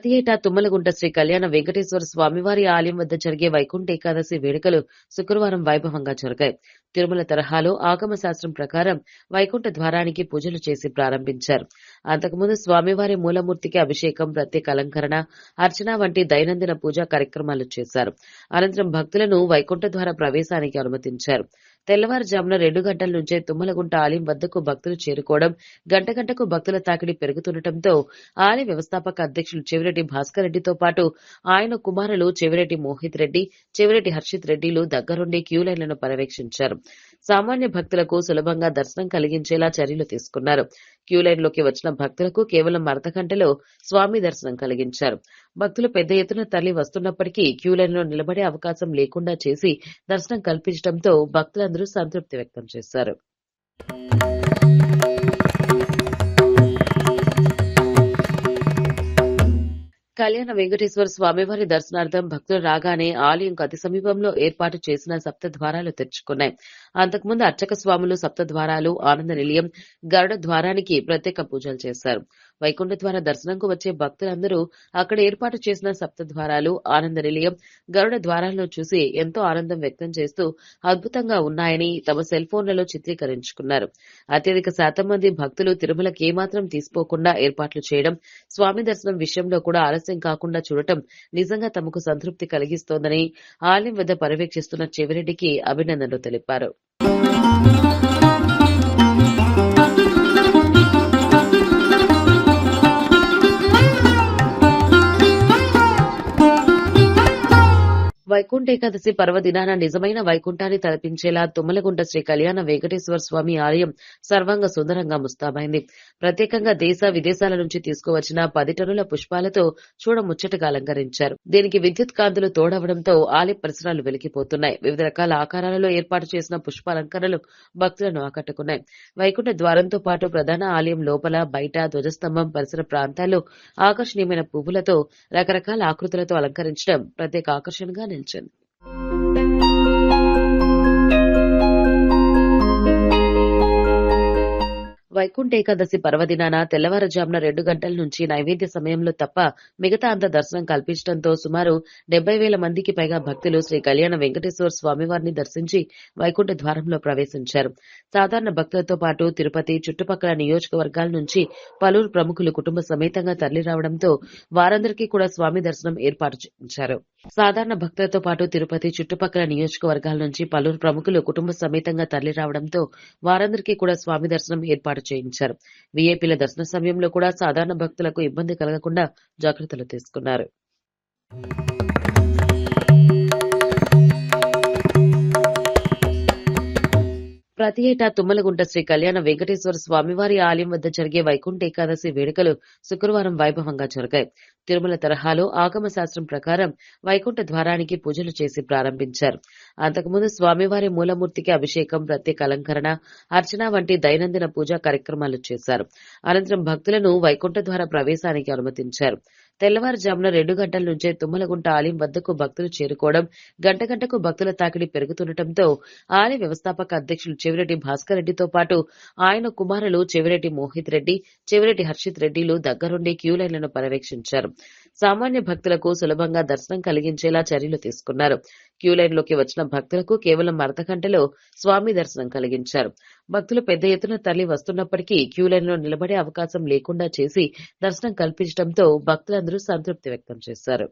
ప్రతి ఏటా తుమ్మలగుంట శ్రీ కళ్యాణ వెంకటేశ్వర స్వామివారి ఆలయం వద్ద జరిగే వైకుంఠ ఏకాదశి వేడుకలు శుక్రవారం వైభవంగా జరిగాయి. తిరుమల తరహాలో ఆగమ శాస్త్రం ప్రకారం వైకుంఠ ద్వారానికి పూజలు చేసి ప్రారంభించారు. అంతకుముందు స్వామివారి మూలమూర్తికి అభిషేకం, ప్రత్యేక అలంకరణ, అర్చన వంటి దైనందిన పూజా కార్యక్రమాలు చేశారు. అనంతరం భక్తులను వైకుంఠ ద్వార ప్రవేశానికి అనుమతించారు. తెల్లవారుజామున 2 గంటల నుంచే తుమ్మలగుంట ఆలయం వద్దకు భక్తులు చేరుకోవడం, గంట గంటకు భక్తుల తాకిడి పెరుగుతుండటంతో ఆలయ వ్యవస్థాపక అధ్యక్షులు చెవిరెడ్డి భాస్కర్ రెడ్డితో పాటు ఆయన కుమారులు చెవిరెడ్డి మోహిత్ రెడ్డి, చెవిరెడ్డి హర్షిత్ రెడ్డిలు దగ్గరుండి క్యూ లైన్లను పర్యవేక్షించారు. సామాన్య భక్తులకు సులభంగా దర్శనం కలిగించేలా చర్యలు తీసుకున్నారు. క్యూ లైన్లోకి వచ్చిన భక్తులకు కేవలం అర్ధగంటలో స్వామి దర్శనం కలిగించారు. భక్తులు పెద్ద ఎత్తున తరలి వస్తున్నప్పటికీ క్యూ లైన్లో నిలబడే అవకాశం లేకుండా చేసి దర్శనం కల్పించడంతో భక్తులందరూ సంతృప్తి వ్యక్తం చేశారు. కళ్యాణ వెంకటేశ్వర స్వామివారి దర్శనార్థం భక్తులు రాగానే ఆలయంకు అతి సమీపంలో ఏర్పాటు చేసిన సప్త ద్వారాలు తెరుచుకున్నాయి. అంతకుముందు అర్చక స్వాములు సప్త ద్వారాలు, ఆనంద నిలయం, గరుడ ద్వారానికి ప్రత్యేక పూజలు చేశారు. వైకుంఠ ద్వార దర్శనంకు వచ్చే భక్తులందరూ అక్కడ ఏర్పాటు చేసిన సప్త ద్వారాలు, ఆనంద నిలయం, గరుడ ద్వారాలను చూసి ఎంతో ఆనందం వ్యక్తం చేస్తూ అద్భుతంగా ఉన్నాయని తమ సెల్ ఫోన్లలో చిత్రీకరించుకున్నారు. అత్యధిక శాతం మంది భక్తులు తిరుమలకి ఏమాత్రం తీసిపోకుండా ఏర్పాట్లు చేయడం, స్వామి దర్శనం విషయంలో కూడా ఆలస్యం కాకుండా చూడటం నిజంగా తమకు సంతృప్తి కలిగిస్తోందని ఆలయం వద్ద పర్యవేక్షిస్తున్న చెవిరెడ్డికి అభినందనలు తెలిపారు. వైకుంఠ ఏకాదశి పర్వదినాన నిజమైన వైకుంఠాన్ని తలపించేలా తుమ్మలగుంట శ్రీ కళ్యాణ వెంకటేశ్వర స్వామి ఆలయం సర్వాంగ సుందరంగా ముస్తాబైంది. ప్రత్యేకంగా దేశ విదేశాల నుంచి తీసుకువచ్చిన 10 టన్నుల పుష్పాలతో చూడముచ్చటగా అలంకరించారు. దీనికి విద్యుత్ కాంతులు తోడవడంతో ఆలయ పరిసరాలు వెలికిపోతున్నాయి. వివిధ రకాల ఆకారాలలో ఏర్పాటు చేసిన పుష్పాలంకరణలు భక్తులను ఆకట్టుకున్నాయి. వైకుంఠ ద్వారంతో పాటు ప్రధాన ఆలయం లోపల, బయట, ధ్వజస్తంభం పరిసర ప్రాంతాల్లో ఆకర్షణీయమైన పువ్వులతో, రకరకాల ఆకృతులతో అలంకరించడం ప్రత్యేక ఆకర్షణగా నిలిచింది. వైకుంఠ ఏకాదశి పర్వదినాన తెల్లవారుజామున 2 గంటల నుంచి నైవేద్య సమయంలో తప్ప మిగతా అంత దర్శనం కల్పించడంతో సుమారు 70,000 మందికి పైగా భక్తులు శ్రీ కళ్యాణ వెంకటేశ్వర స్వామివారిని దర్శించి వైకుంఠ ద్వారంలో ప్రవేశించారు. సాధారణ భక్తులతో పాటు తిరుపతి, చుట్టుపక్కల నియోజకవర్గాల నుంచి పలువురు ప్రముఖులు కుటుంబ సమేతంగా తరలిరావడంతో వారందరికీ కూడా స్వామి దర్శనం ఏర్పాటు చేయించారు. సాధారణ భక్తులతో పాటు తిరుపతి, చుట్టుపక్కల నియోజకవర్గాల నుంచి పలువురు ప్రముఖులు కుటుంబ సమేతంగా తరలిరావడంతో వారందరికీ కూడా స్వామి దర్శనం ఏర్పాటు చేయించారు. వీఐపీల దర్శన సమయంలో కూడా సాధారణ భక్తులకు ఇబ్బంది కలగకుండా జాగ్రత్తలు తీసుకున్నారు. ప్రతి ఏటా తుమ్మలగుంట శ్రీ కళ్యాణ వెంకటేశ్వర స్వామివారి ఆలయం వద్ద జరిగే వైకుంఠ ఏకాదశి వేడుకలు శుక్రవారం వైభవంగా జరిగాయి. తిరుమల తరహాలో ఆగమ శాస్త్రం ప్రకారం వైకుంఠ ద్వారానికి పూజలు చేసి ప్రారంభించారు. అంతకుముందు స్వామివారి మూలమూర్తికి అభిషేకం, ప్రత్యేక అలంకరణ, అర్చన వంటి దైనందిన పూజా కార్యక్రమాలు చేశారు. అనంతరం భక్తులను వైకుంఠ ద్వార ప్రవేశానికి అనుమతించారు. తెల్లవారుజామున 2 గంటల నుంచే తుమ్మలగుంట ఆలయం వద్దకు భక్తులు చేరుకోవడం, గంట గంటకు భక్తుల తాకిడి పెరుగుతుండటంతో ఆలయ వ్యవస్థాపక అధ్యక్షులు చెవిరెడ్డి భాస్కర్ రెడ్డితో పాటు ఆయన కుమారులు చెవిరెడ్డి మోహిత్ రెడ్డి, చెవిరెడ్డి హర్షిత్ రెడ్డిలు దగ్గరుండి క్యూ లైన్లను పర్యవేక్షించారు. సామాన్య భక్తులకు సులభంగా దర్శనం కలిగించేలా చర్యలు తీసుకున్నారు. క్యూ లైన్లోకి వచ్చిన భక్తులకు కేవలం అర్ధగంటలో స్వామి దర్శనం కలిగించారు. భక్తులు పెద్ద ఎత్తున తరలి వస్తున్నప్పటికీ క్యూ లైన్లో నిలబడే అవకాశం లేకుండా చేసి దర్శనం కల్పించడంతో భక్తులందరూ సంతృప్తి వ్యక్తం చేశారు.